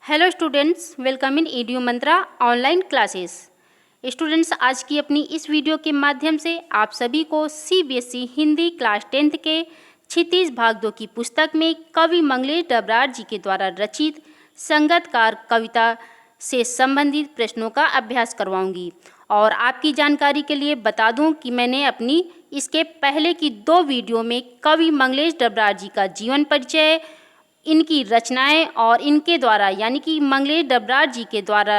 Hello students, welcome in EDU Mantra online classes. Students, आज की अपनी इस वीडियो के माध्यम से आप सभी को सीबीएसई हिंदी क्लास 10th के क्षितिज भाग 2 की पुस्तक में कवि मंगलेश डबरार जी के द्वारा रचित संगतकार कविता से संबंधित प्रश्नों का अभ्यास करवाऊंगी। और आपकी जानकारी के लिए बता दूं कि मैंने अपनी इसके पहले की 2 वीडियो में कवि मंगलेश डबरार जी का जीवन परिचय, इनकी रचनाएं और इनके द्वारा यानी कि मंगलेश डबरार जी के द्वारा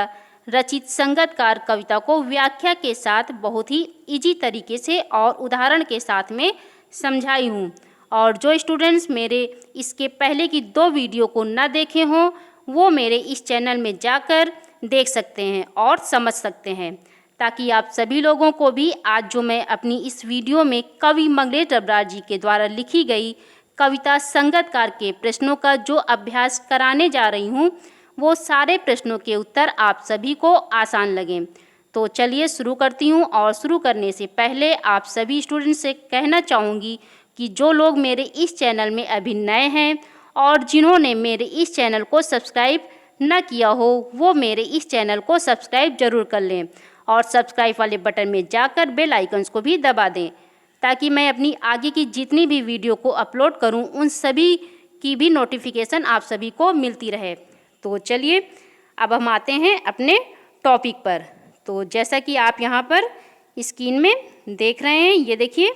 रचित संगतकार कविता को व्याख्या के साथ बहुत ही इजी तरीके से और उदाहरण के साथ में समझाई हूँ। और जो स्टूडेंट्स मेरे इसके पहले की 2 वीडियो को न देखे हों वो मेरे इस चैनल में जाकर देख सकते हैं और समझ सकते हैं, ताकि आप सभी लोगों को भी आज जो मैं अपनी इस वीडियो में कवि मंगलेश डबरार जी के द्वारा लिखी गई कविता संगतकार के प्रश्नों का जो अभ्यास कराने जा रही हूँ वो सारे प्रश्नों के उत्तर आप सभी को आसान लगें। तो चलिए शुरू करती हूँ। और शुरू करने से पहले आप सभी स्टूडेंट्स से कहना चाहूँगी कि जो लोग मेरे इस चैनल में अभी नए हैं और जिन्होंने मेरे इस चैनल को सब्सक्राइब न किया हो वो मेरे इस चैनल को सब्सक्राइब जरूर कर लें और सब्सक्राइब वाले बटन में जाकर बेल आइकन्स को भी दबा दें, ताकि मैं अपनी आगे की जितनी भी वीडियो को अपलोड करूं उन सभी की भी नोटिफिकेशन आप सभी को मिलती रहे। तो चलिए अब हम आते हैं अपने टॉपिक पर। तो जैसा कि आप यहाँ पर स्क्रीन में देख रहे हैं, ये देखिए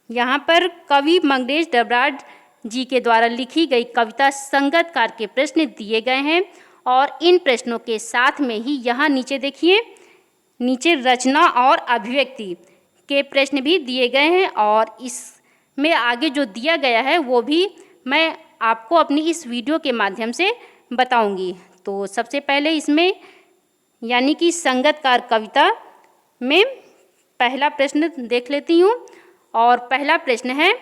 यहाँ पर कवि मंगलेश डबरार जी के द्वारा लिखी गई कविता संगतकार के प्रश्न दिए गए हैं और इन प्रश्नों के साथ में ही यहाँ नीचे देखिए, नीचे रचना और अभिव्यक्ति के प्रश्न भी दिए गए हैं और इसमें आगे जो दिया गया है वो भी मैं आपको अपनी इस वीडियो के माध्यम से बताऊंगी। तो सबसे पहले इसमें यानी कि संगतकार कविता में पहला प्रश्न देख लेती हूँ। और पहला प्रश्न है,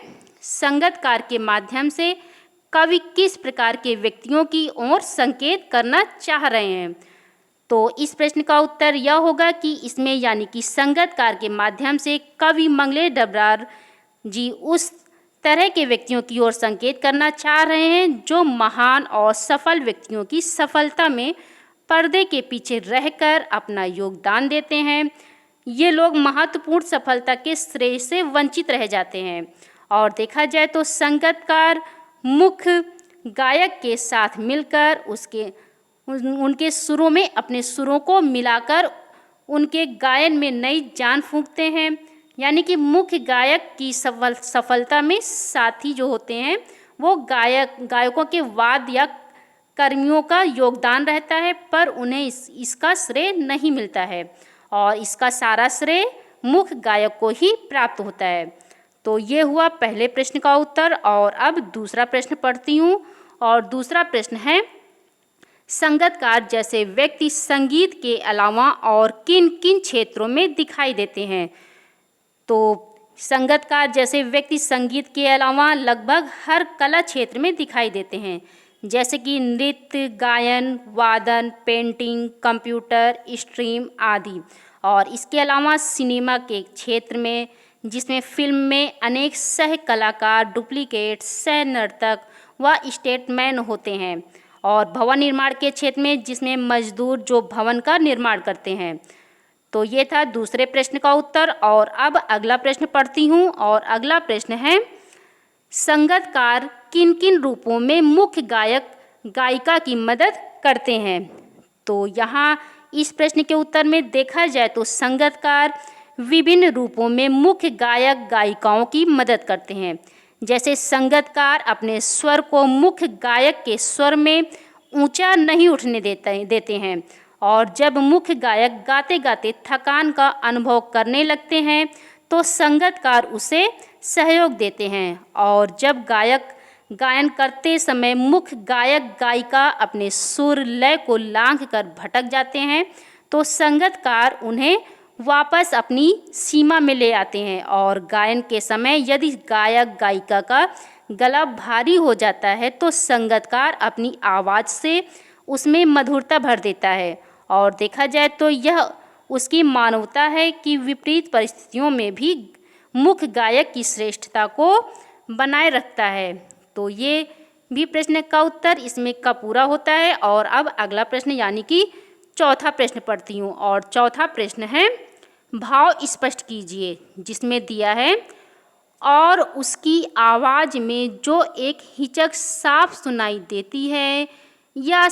संगतकार के माध्यम से कवि किस प्रकार के व्यक्तियों की ओर संकेत करना चाह रहे हैं। तो इस प्रश्न का उत्तर यह होगा कि इसमें यानी कि संगतकार के माध्यम से कवि मंगलेश डबरार जी उस तरह के व्यक्तियों की ओर संकेत करना चाह रहे हैं जो महान और सफल व्यक्तियों की सफलता में पर्दे के पीछे रहकर अपना योगदान देते हैं। ये लोग महत्वपूर्ण सफलता के श्रेय से वंचित रह जाते हैं। और देखा जाए तो संगतकार मुख्य गायक के साथ मिलकर उनके सुरों में अपने सुरों को मिलाकर उनके गायन में नई जान फूंकते हैं। यानी कि मुख्य गायक की सफलता में साथी जो होते हैं वो गायकों के वाद्य या कर्मियों का योगदान रहता है, पर उन्हें इसका श्रेय नहीं मिलता है और इसका सारा श्रेय मुख्य गायक को ही प्राप्त होता है। तो ये हुआ पहले प्रश्न का उत्तर। और अब दूसरा प्रश्न पढ़ती हूँ। और दूसरा प्रश्न है, संगतकार जैसे व्यक्ति संगीत के अलावा और किन किन क्षेत्रों में दिखाई देते हैं। तो संगतकार जैसे व्यक्ति संगीत के अलावा लगभग हर कला क्षेत्र में दिखाई देते हैं, जैसे कि नृत्य, गायन, वादन, पेंटिंग, कंप्यूटर, स्ट्रीम आदि। और इसके अलावा सिनेमा के क्षेत्र में, जिसमें फिल्म में अनेक सह कलाकार, डुप्लीकेट, सह नर्तक व स्टेटमैन होते हैं। और भवन निर्माण के क्षेत्र में, जिसमें मजदूर जो भवन का निर्माण करते हैं। तो ये था दूसरे प्रश्न का उत्तर। और अब अगला प्रश्न पढ़ती हूँ। और अगला प्रश्न है, संगतकार किन किन रूपों में मुख्य गायक गायिका की मदद करते हैं। तो यहाँ इस प्रश्न के उत्तर में देखा जाए तो संगतकार विभिन्न रूपों में मुख्य गायक गायिकाओं की मदद करते हैं। जैसे संगतकार अपने स्वर को मुख्य गायक के स्वर में ऊंचा नहीं उठने देते हैं। और जब मुख्य गायक गाते गाते थकान का अनुभव करने लगते हैं तो संगतकार उसे सहयोग देते हैं। और जब गायक गायन करते समय मुख्य गायक गायिका अपने सुर लय को लांघ कर भटक जाते हैं तो संगतकार उन्हें वापस अपनी सीमा में ले आते हैं। और गायन के समय यदि गायक गायिका का गला भारी हो जाता है तो संगतकार अपनी आवाज़ से उसमें मधुरता भर देता है। और देखा जाए तो यह उसकी मानवता है कि विपरीत परिस्थितियों में भी मुख्य गायक की श्रेष्ठता को बनाए रखता है। तो ये भी प्रश्न का उत्तर इसमें का पूरा होता है। और अब अगला प्रश्न यानी कि चौथा प्रश्न पढ़ती हूँ। और चौथा प्रश्न है भाव स्पष्ट कीजिए, जिसमें दिया है और उसकी आवाज़ में जो एक हिचक साफ सुनाई देती है या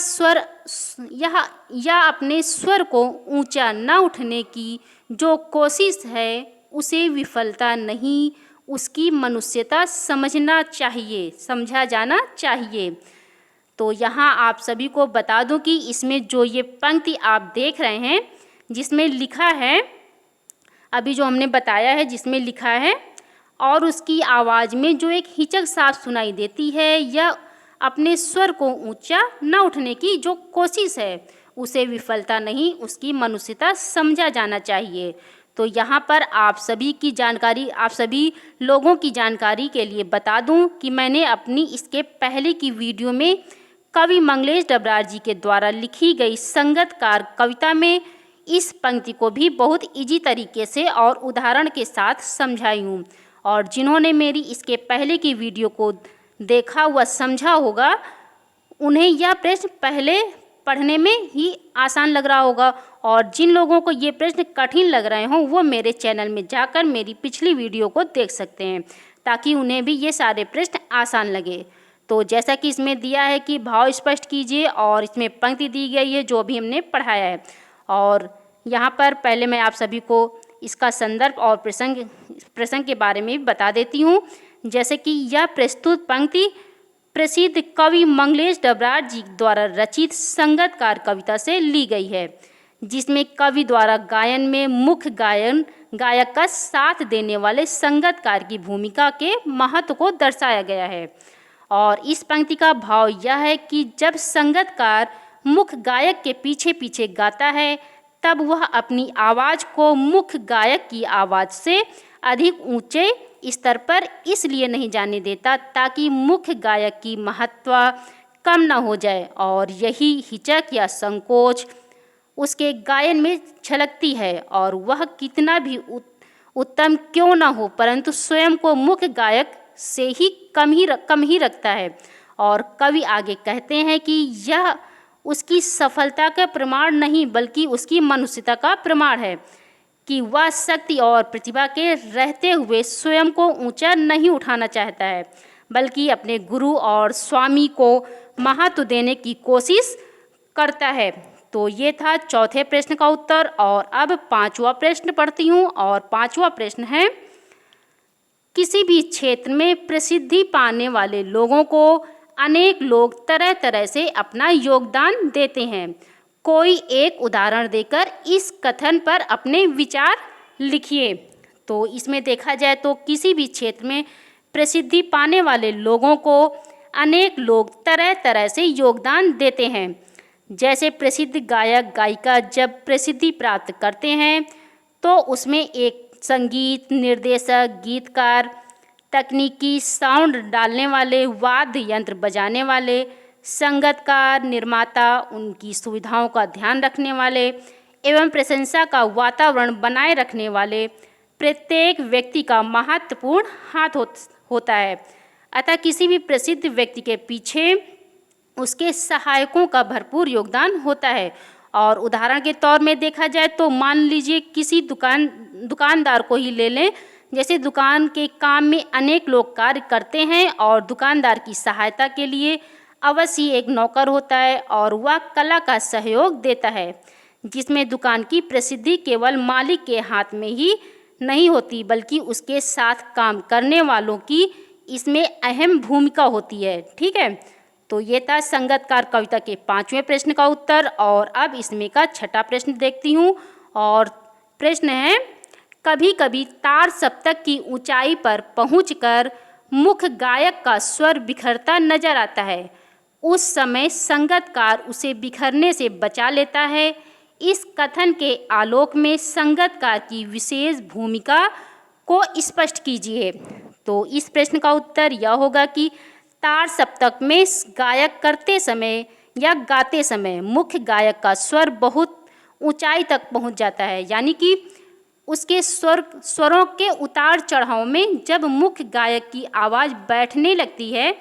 अपने स्वर को ऊंचा न उठने की जो कोशिश है उसे विफलता नहीं, उसकी मनुष्यता समझा जाना चाहिए। तो यहाँ आप सभी को बता दूं कि इसमें जो ये पंक्ति आप देख रहे हैं, जिसमें लिखा है, अभी जो हमने बताया है, जिसमें लिखा है और उसकी आवाज़ में जो एक हिचक साफ सुनाई देती है या अपने स्वर को ऊंचा न उठने की जो कोशिश है उसे विफलता नहीं, उसकी मनुष्यता समझा जाना चाहिए। तो यहाँ पर आप सभी लोगों की जानकारी के लिए बता दूं कि मैंने अपनी इसके पहले की वीडियो में कवि मंगलेश डबरार जी के द्वारा लिखी गई संगतकार कविता में इस पंक्ति को भी बहुत इजी तरीके से और उदाहरण के साथ समझाई हूँ। और जिन्होंने मेरी इसके पहले की वीडियो को देखा हुआ समझा होगा, उन्हें यह प्रश्न पहले पढ़ने में ही आसान लग रहा होगा। और जिन लोगों को ये प्रश्न कठिन लग रहे हों वो मेरे चैनल में जाकर मेरी पिछली वीडियो को देख सकते हैं, ताकि उन्हें भी ये सारे प्रश्न आसान लगे। तो जैसा कि इसमें दिया है कि भाव स्पष्ट कीजिए, और इसमें पंक्ति दी गई है जो भी हमने पढ़ाया है। और यहाँ पर पहले मैं आप सभी को इसका संदर्भ और प्रसंग के बारे में भी बता देती हूँ। जैसे कि यह प्रस्तुत पंक्ति प्रसिद्ध कवि मंगलेश डबरार जी द्वारा रचित संगतकार कविता से ली गई है, जिसमें कवि द्वारा गायन में मुख्य गायक का साथ देने वाले संगतकार की भूमिका के महत्व को दर्शाया गया है। और इस पंक्ति का भाव यह है कि जब संगतकार मुख्य गायक के पीछे पीछे गाता है तब वह अपनी आवाज़ को मुख्य गायक की आवाज़ से अधिक ऊंचे स्तर पर इसलिए नहीं जाने देता ताकि मुख्य गायक की महत्व कम न हो जाए, और यही हिचक या संकोच उसके गायन में झलकती है। और वह कितना भी उत्तम क्यों न हो, परंतु स्वयं को मुख्य गायक से ही कम ही रखता है। और कवि आगे कहते हैं कि यह उसकी सफलता का प्रमाण नहीं बल्कि उसकी मनुष्यता का प्रमाण है कि वह शक्ति और प्रतिभा के रहते हुए स्वयं को ऊंचा नहीं उठाना चाहता है, बल्कि अपने गुरु और स्वामी को महत्व देने की कोशिश करता है। तो ये था चौथे प्रश्न का उत्तर। और अब पांचवा प्रश्न पढ़ती हूँ। और पांचवा प्रश्न है, किसी भी क्षेत्र में प्रसिद्धि पाने वाले लोगों को अनेक लोग तरह तरह से अपना योगदान देते हैं। कोई एक उदाहरण देकर इस कथन पर अपने विचार लिखिए। तो इसमें देखा जाए तो किसी भी क्षेत्र में प्रसिद्धि पाने वाले लोगों को अनेक लोग तरह तरह से योगदान देते हैं। जैसे प्रसिद्ध गायक गायिका जब प्रसिद्धि प्राप्त करते हैं तो उसमें एक संगीत निर्देशक, गीतकार, तकनीकी साउंड डालने वाले, वाद्य यंत्र बजाने वाले, संगतकार, निर्माता, उनकी सुविधाओं का ध्यान रखने वाले एवं प्रशंसा का वातावरण बनाए रखने वाले प्रत्येक व्यक्ति का महत्वपूर्ण हाथ होता है। अतः किसी भी प्रसिद्ध व्यक्ति के पीछे उसके सहायकों का भरपूर योगदान होता है। और उदाहरण के तौर में देखा जाए तो मान लीजिए किसी दुकानदार को ही ले लें। जैसे दुकान के काम में अनेक लोग कार्य करते हैं और दुकानदार की सहायता के लिए अवश्य एक नौकर होता है और वह कला का सहयोग देता है, जिसमें दुकान की प्रसिद्धि केवल मालिक के हाथ में ही नहीं होती बल्कि उसके साथ काम करने वालों की इसमें अहम भूमिका होती है। ठीक है, तो ये था संगतकार कविता के पांचवें प्रश्न का उत्तर। और अब इसमें का छठा प्रश्न देखती हूँ। और प्रश्न है, कभी कभी तार सप्तक की ऊंचाई पर पहुंचकर मुख्य गायक का स्वर बिखरता नजर आता है। उस समय संगतकार उसे बिखरने से बचा लेता है। इस कथन के आलोक में संगतकार की विशेष भूमिका को स्पष्ट कीजिए। तो इस प्रश्न का उत्तर यह होगा कि तार सप्तक में गायक करते समय या गाते समय मुख्य गायक का स्वर बहुत ऊंचाई तक पहुंच जाता है, यानी कि उसके स्वरों के उतार चढ़ाव में जब मुख्य गायक की आवाज़ बैठने लगती है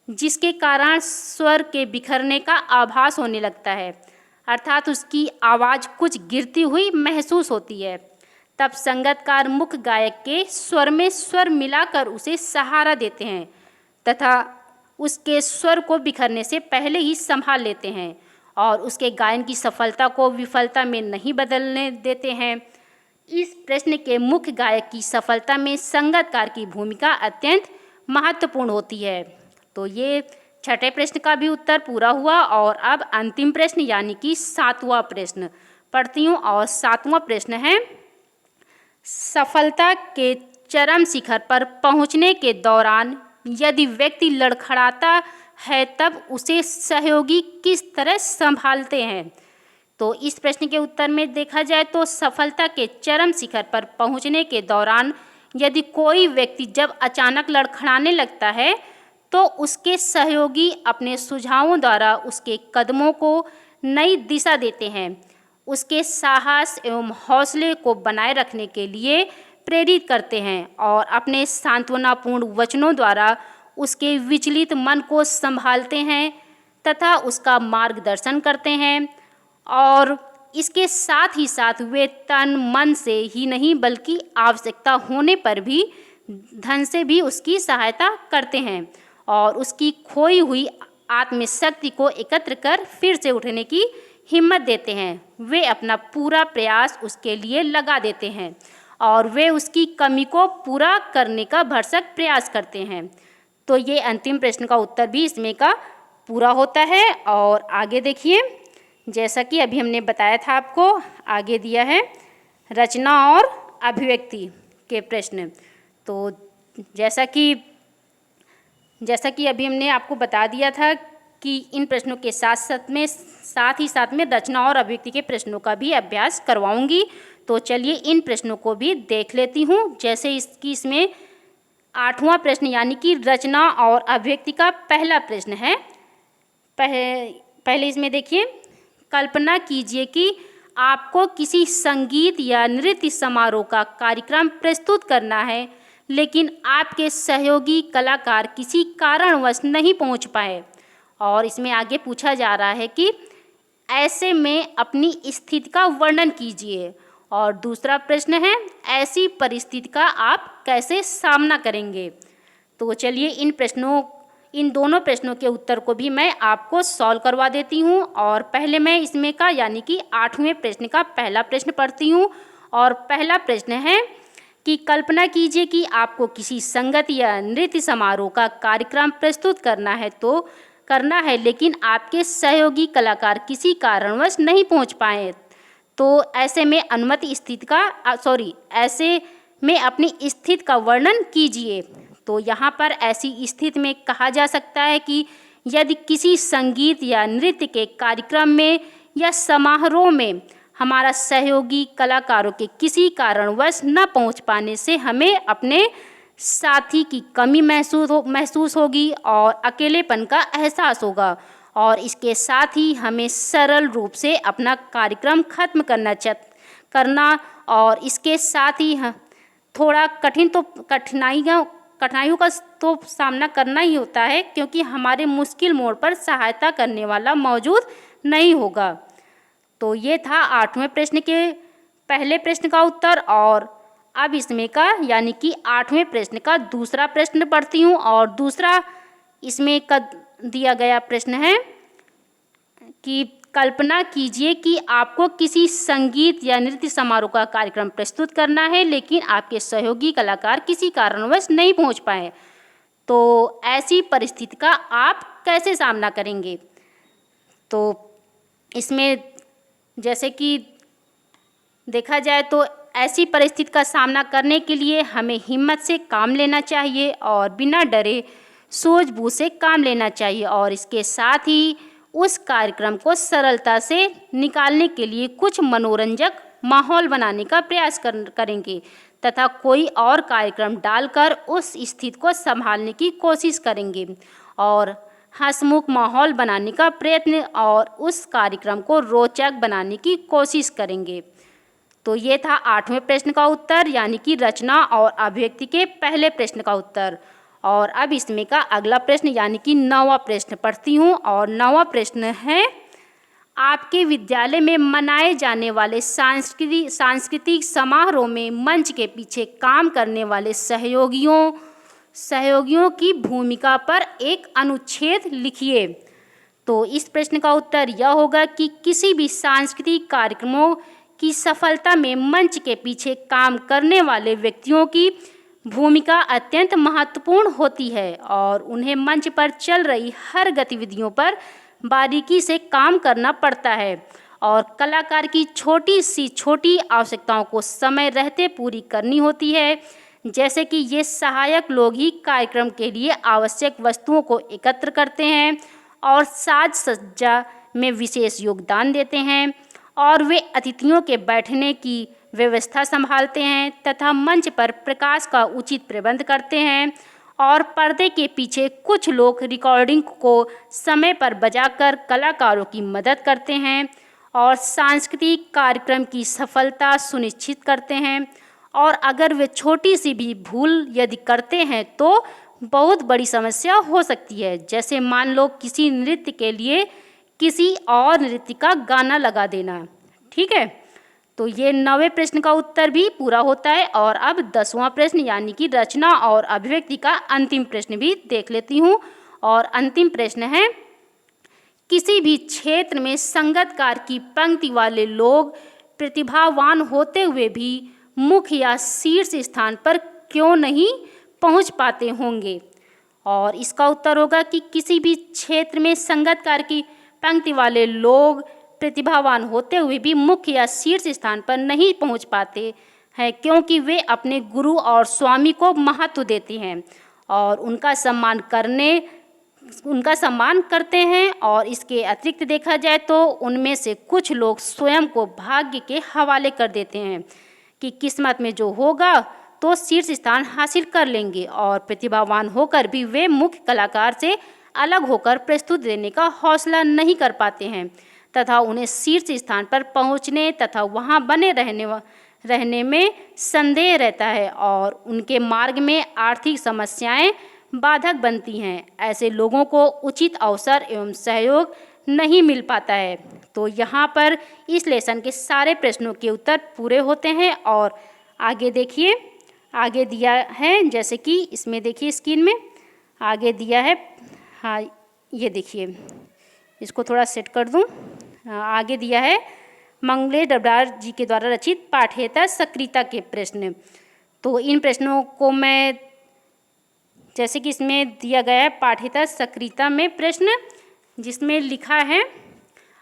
जिसके कारण स्वर के बिखरने का आभास होने लगता है, अर्थात उसकी आवाज़ कुछ गिरती हुई महसूस होती है। तब संगीतकार मुख्य गायक के स्वर में स्वर मिलाकर उसे सहारा देते हैं तथा उसके स्वर को बिखरने से पहले ही संभाल लेते हैं और उसके गायन की सफलता को विफलता में नहीं बदलने देते हैं। इस प्रश्न के मुख्य गायक की सफलता में संगीतकार की भूमिका अत्यंत महत्वपूर्ण होती है। तो ये छठे प्रश्न का भी उत्तर पूरा हुआ और अब अंतिम प्रश्न यानी कि 7वां प्रश्न पढ़ती हूँ। और 7वां प्रश्न है, सफलता के चरम शिखर पर पहुँचने के दौरान यदि व्यक्ति लड़खड़ाता है तब उसे सहयोगी किस तरह संभालते हैं। तो इस प्रश्न के उत्तर में देखा जाए तो सफलता के चरम शिखर पर पहुंचने के दौरान यदि कोई व्यक्ति जब अचानक लड़खड़ाने लगता है तो उसके सहयोगी अपने सुझावों द्वारा उसके कदमों को नई दिशा देते हैं, उसके साहस एवं हौसले को बनाए रखने के लिए प्रेरित करते हैं और अपने सांत्वनापूर्ण वचनों द्वारा उसके विचलित मन को संभालते हैं तथा उसका मार्गदर्शन करते हैं। और इसके साथ ही साथ वे तन मन से ही नहीं बल्कि आवश्यकता होने पर भी धन से भी उसकी सहायता करते हैं और उसकी खोई हुई आत्मशक्ति को एकत्र कर फिर से उठने की हिम्मत देते हैं। वे अपना पूरा प्रयास उसके लिए लगा देते हैं और वे उसकी कमी को पूरा करने का भरसक प्रयास करते हैं। तो ये अंतिम प्रश्न का उत्तर भी इसमें का पूरा होता है। और आगे देखिए, जैसा कि अभी हमने बताया था आपको, आगे दिया है रचना और अभिव्यक्ति के प्रश्न। तो जैसा कि अभी हमने आपको बता दिया था कि इन प्रश्नों के साथ ही साथ में रचना और अभिव्यक्ति के प्रश्नों का भी अभ्यास करवाऊंगी। तो चलिए इन प्रश्नों को भी देख लेती हूँ। जैसे इसमें 8वां प्रश्न यानी कि रचना और अभिव्यक्ति का पहला प्रश्न है। पहले इसमें देखिए, कल्पना कीजिए कि आपको किसी संगीत या नृत्य समारोह का कार्यक्रम प्रस्तुत करना है, लेकिन आपके सहयोगी कलाकार किसी कारणवश नहीं पहुंच पाए। और इसमें आगे पूछा जा रहा है कि ऐसे में अपनी स्थिति का वर्णन कीजिए। और दूसरा प्रश्न है, ऐसी परिस्थिति का आप कैसे सामना करेंगे। तो चलिए इन दोनों प्रश्नों के उत्तर को भी मैं आपको सॉल्व करवा देती हूँ। और पहले मैं इसमें का यानी कि 8वें प्रश्न का पहला प्रश्न पढ़ती हूँ। और पहला प्रश्न है कि कल्पना कीजिए कि आपको किसी संगीत या नृत्य समारोह का कार्यक्रम प्रस्तुत करना है लेकिन आपके सहयोगी कलाकार किसी कारणवश नहीं पहुंच पाए। तो ऐसे में ऐसे में अपनी स्थिति का वर्णन कीजिए। तो यहाँ पर ऐसी स्थिति में कहा जा सकता है कि यदि किसी संगीत या नृत्य के कार्यक्रम में या समारोह में हमारा सहयोगी कलाकारों के किसी कारणवश न पहुँच पाने से हमें अपने साथी की कमी महसूस होगी और अकेलेपन का एहसास होगा और इसके साथ ही हमें सरल रूप से अपना कार्यक्रम खत्म करना और इसके साथ ही थोड़ा कठिनाइयों का तो सामना करना ही होता है, क्योंकि हमारे मुश्किल मोड़ पर सहायता करने वाला मौजूद नहीं होगा। तो ये था 8वें प्रश्न के पहले प्रश्न का उत्तर। और अब इसमें का यानी कि 8वें प्रश्न का दूसरा प्रश्न पढ़ती हूँ। और दूसरा इसमें का दिया गया प्रश्न है कि कल्पना कीजिए कि आपको किसी संगीत या नृत्य समारोह का कार्यक्रम प्रस्तुत करना है लेकिन आपके सहयोगी कलाकार किसी कारणवश नहीं पहुंच पाए। तो ऐसी परिस्थिति का आप कैसे सामना करेंगे। तो इसमें जैसे कि देखा जाए तो ऐसी परिस्थिति का सामना करने के लिए हमें हिम्मत से काम लेना चाहिए और बिना डरे सूझबूझ से काम लेना चाहिए और इसके साथ ही उस कार्यक्रम को सरलता से निकालने के लिए कुछ मनोरंजक माहौल बनाने का प्रयास करेंगे तथा कोई और कार्यक्रम डालकर उस स्थिति को संभालने की कोशिश करेंगे और हंसमुख माहौल बनाने का प्रयत्न और उस कार्यक्रम को रोचक बनाने की कोशिश करेंगे। तो ये था 8वें प्रश्न का उत्तर यानी कि रचना और अभिव्यक्ति के पहले प्रश्न का उत्तर। और अब इसमें का अगला प्रश्न यानी कि 9वां प्रश्न पढ़ती हूँ। और 9वां प्रश्न है, आपके विद्यालय में मनाए जाने वाले सांस्कृतिक समारोह में मंच के पीछे काम करने वाले सहयोगियों की भूमिका पर एक अनुच्छेद लिखिए। तो इस प्रश्न का उत्तर यह होगा कि किसी भी सांस्कृतिक कार्यक्रमों की सफलता में मंच के पीछे काम करने वाले व्यक्तियों की भूमिका अत्यंत महत्वपूर्ण होती है और उन्हें मंच पर चल रही हर गतिविधियों पर बारीकी से काम करना पड़ता है और कलाकार की छोटी आवश्यकताओं को समय रहते पूरी करनी होती है, जैसे कि ये सहायक लोग ही कार्यक्रम के लिए आवश्यक वस्तुओं को एकत्र करते हैं और साज सज्जा में विशेष योगदान देते हैं और वे अतिथियों के बैठने की व्यवस्था संभालते हैं तथा मंच पर प्रकाश का उचित प्रबंध करते हैं और पर्दे के पीछे कुछ लोग रिकॉर्डिंग को समय पर बजाकर कलाकारों की मदद करते हैं और सांस्कृतिक कार्यक्रम की सफलता सुनिश्चित करते हैं। और अगर वे छोटी सी भी भूल यदि करते हैं तो बहुत बड़ी समस्या हो सकती है, जैसे मान लो किसी नृत्य के लिए किसी और नृत्य का गाना लगा देना। ठीक है, तो ये 9वें प्रश्न का उत्तर भी पूरा होता है। और अब 10वां प्रश्न यानी कि रचना और अभिव्यक्ति का अंतिम प्रश्न भी देख लेती हूँ। और अंतिम प्रश्न है, किसी भी क्षेत्र में संगतकार की पंक्ति वाले लोग प्रतिभावान होते हुए भी मुख्य या शीर्ष स्थान पर क्यों नहीं पहुँच पाते होंगे। और इसका उत्तर होगा कि किसी भी क्षेत्र में संगतकार की पंक्ति वाले लोग प्रतिभावान होते हुए भी मुख्य या शीर्ष स्थान पर नहीं पहुंच पाते हैं क्योंकि वे अपने गुरु और स्वामी को महत्व देते हैं और उनका सम्मान करते हैं। और इसके अतिरिक्त देखा जाए तो उनमें से कुछ लोग स्वयं को भाग्य के हवाले कर देते हैं कि किस्मत में जो होगा तो शीर्ष स्थान हासिल कर लेंगे और प्रतिभावान होकर भी वे मुख्य कलाकार से अलग होकर प्रस्तुति देने का हौसला नहीं कर पाते हैं तथा उन्हें शीर्ष स्थान पर पहुंचने तथा वहां बने रहने में संदेह रहता है और उनके मार्ग में आर्थिक समस्याएं बाधक बनती हैं। ऐसे लोगों को उचित अवसर एवं सहयोग नहीं मिल पाता है। तो यहाँ पर इस लेसन के सारे प्रश्नों के उत्तर पूरे होते हैं। और आगे देखिए, आगे दिया है, जैसे कि इसमें देखिए स्क्रीन में आगे दिया है, हाँ ये देखिए, इसको थोड़ा सेट कर दूँ। आगे दिया है मंगलेश डबरार जी के द्वारा रचित पाठ्येतर सक्रियता के प्रश्न। तो इन प्रश्नों को मैं, जैसे कि इसमें दिया गया है पाठ्येतर सक्रियता में प्रश्न, जिसमें लिखा है,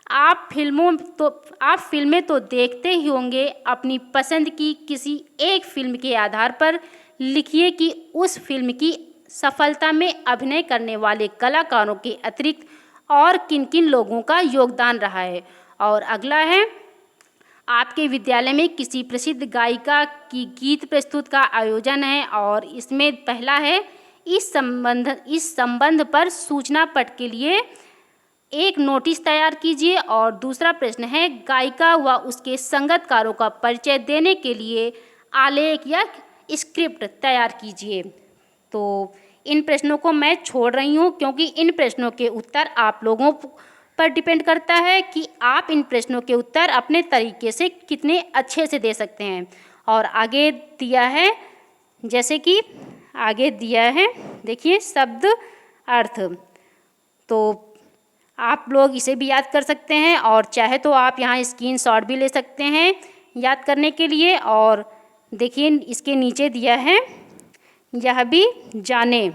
आप फिल्में तो देखते ही होंगे, अपनी पसंद की किसी एक फिल्म के आधार पर लिखिए कि उस फिल्म की सफलता में अभिनय करने वाले कलाकारों के अतिरिक्त और किन किन लोगों का योगदान रहा है। और अगला है, आपके विद्यालय में किसी प्रसिद्ध गायिका की गीत प्रस्तुत का आयोजन है और इसमें पहला है, इस संबंध पर सूचना पट के लिए एक नोटिस तैयार कीजिए। और दूसरा प्रश्न है, गायिका व उसके संगतकारों का परिचय देने के लिए आलेख या स्क्रिप्ट तैयार कीजिए। तो इन प्रश्नों को मैं छोड़ रही हूँ क्योंकि इन प्रश्नों के उत्तर आप लोगों पर डिपेंड करता है कि आप इन प्रश्नों के उत्तर अपने तरीके से कितने अच्छे से दे सकते हैं। और आगे दिया है, जैसे कि आगे दिया है, देखिए शब्द अर्थ, तो आप लोग इसे भी याद कर सकते हैं और चाहे तो आप यहाँ स्क्रीनशॉट भी ले सकते हैं याद करने के लिए। और देखिए इसके नीचे दिया है, यह भी जाने,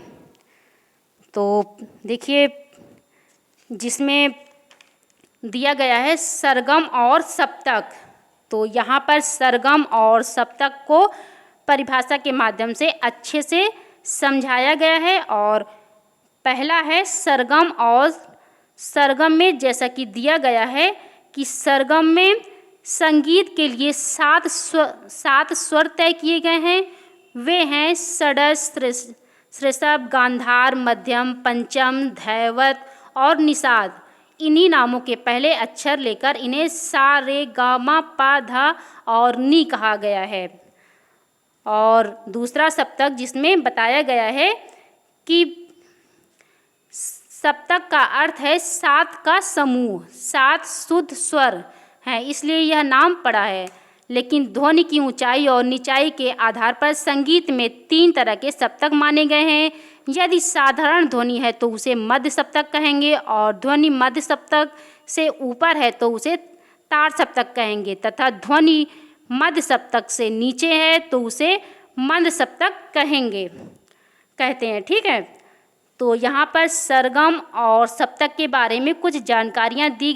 तो देखिए जिसमें दिया गया है सरगम और सप्तक। तो यहाँ पर सरगम और सप्तक को परिभाषा के माध्यम से अच्छे से समझाया गया है। और पहला है सरगम, और सरगम में जैसा कि दिया गया है कि सरगम में संगीत के लिए 7 स्वर तय किए गए हैं। वे हैं षड्ज, ऋषभ, गांधार, मध्यम, पंचम, धैवत और निषाद। इन्हीं नामों के पहले अक्षर लेकर इन्हें सा, रे, गा, मा, पा, धा और नी कहा गया है। और दूसरा सप्तक जिसमें बताया गया है कि सप्तक का अर्थ है 7 का समूह, 7 शुद्ध स्वर हैं, इसलिए यह नाम पड़ा है। लेकिन ध्वनि की ऊंचाई और निचाई के आधार पर संगीत में 3 तरह के सप्तक माने गए हैं। यदि साधारण ध्वनि है तो उसे मध्य सप्तक कहेंगे, और ध्वनि मध्य सप्तक से ऊपर है तो उसे तार सप्तक कहेंगे, तथा ध्वनि मध्य सप्तक से नीचे है तो उसे मंद सप्तक कहते हैं। ठीक है, तो यहाँ पर सरगम और सप्तक के बारे में कुछ जानकारियाँ दी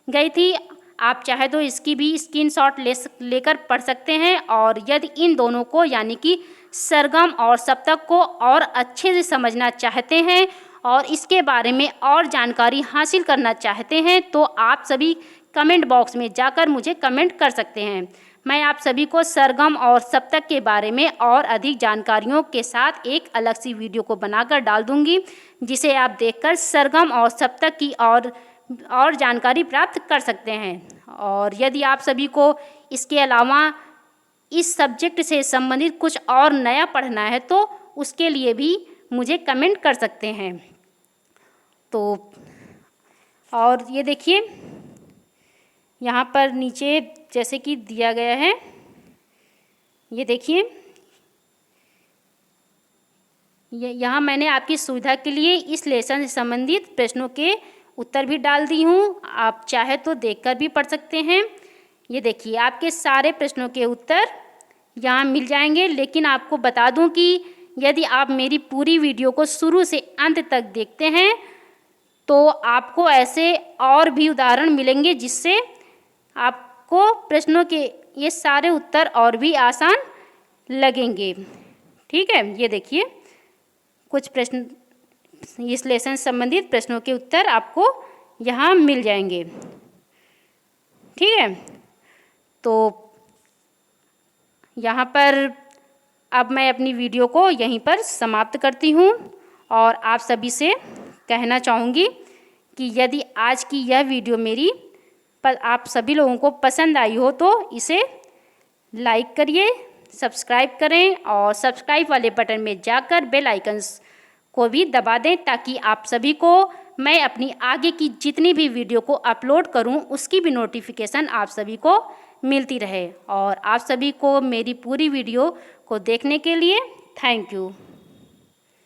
गई थी। आप चाहे तो इसकी भी स्क्रीनशॉट लेकर पढ़ सकते हैं, और यदि इन दोनों को यानी कि सरगम और सप्तक को और अच्छे से समझना चाहते हैं और इसके बारे में और जानकारी हासिल करना चाहते हैं तो आप सभी कमेंट बॉक्स में जाकर मुझे कमेंट कर सकते हैं। मैं आप सभी को सरगम और सप्तक के बारे में और अधिक जानकारियों के साथ एक अलग सी वीडियो को बनाकर डाल दूंगी, जिसे आप देखकर सरगम और सप्तक की और जानकारी प्राप्त कर सकते हैं। और यदि आप सभी को इसके अलावा इस सब्जेक्ट से संबंधित कुछ और नया पढ़ना है तो उसके लिए भी मुझे कमेंट कर सकते हैं। तो और ये देखिए यहाँ पर नीचे जैसे कि दिया गया है, ये देखिए यहाँ मैंने आपकी सुविधा के लिए इस लेसन से संबंधित प्रश्नों के उत्तर भी डाल दी हूँ। आप चाहे तो देखकर भी पढ़ सकते हैं। ये देखिए आपके सारे प्रश्नों के उत्तर यहाँ मिल जाएंगे। लेकिन आपको बता दूँ कि यदि आप मेरी पूरी वीडियो को शुरू से अंत तक देखते हैं तो आपको ऐसे और भी उदाहरण मिलेंगे जिससे आपको प्रश्नों के ये सारे उत्तर और भी आसान लगेंगे। ठीक है, ये देखिए कुछ प्रश्न इस लेसन से संबंधित प्रश्नों के उत्तर आपको यहाँ मिल जाएंगे। ठीक है, तो यहाँ पर अब मैं अपनी वीडियो को यहीं पर समाप्त करती हूँ और आप सभी से कहना चाहूँगी कि यदि आज की यह वीडियो मेरी पर आप सभी लोगों को पसंद आई हो तो इसे लाइक करिए, सब्सक्राइब करें और सब्सक्राइब वाले बटन में जाकर बेल आइकन्स को भी दबा दें ताकि आप सभी को मैं अपनी आगे की जितनी भी वीडियो को अपलोड करूं उसकी भी नोटिफिकेशन आप सभी को मिलती रहे। और आप सभी को मेरी पूरी वीडियो को देखने के लिए थैंक यू।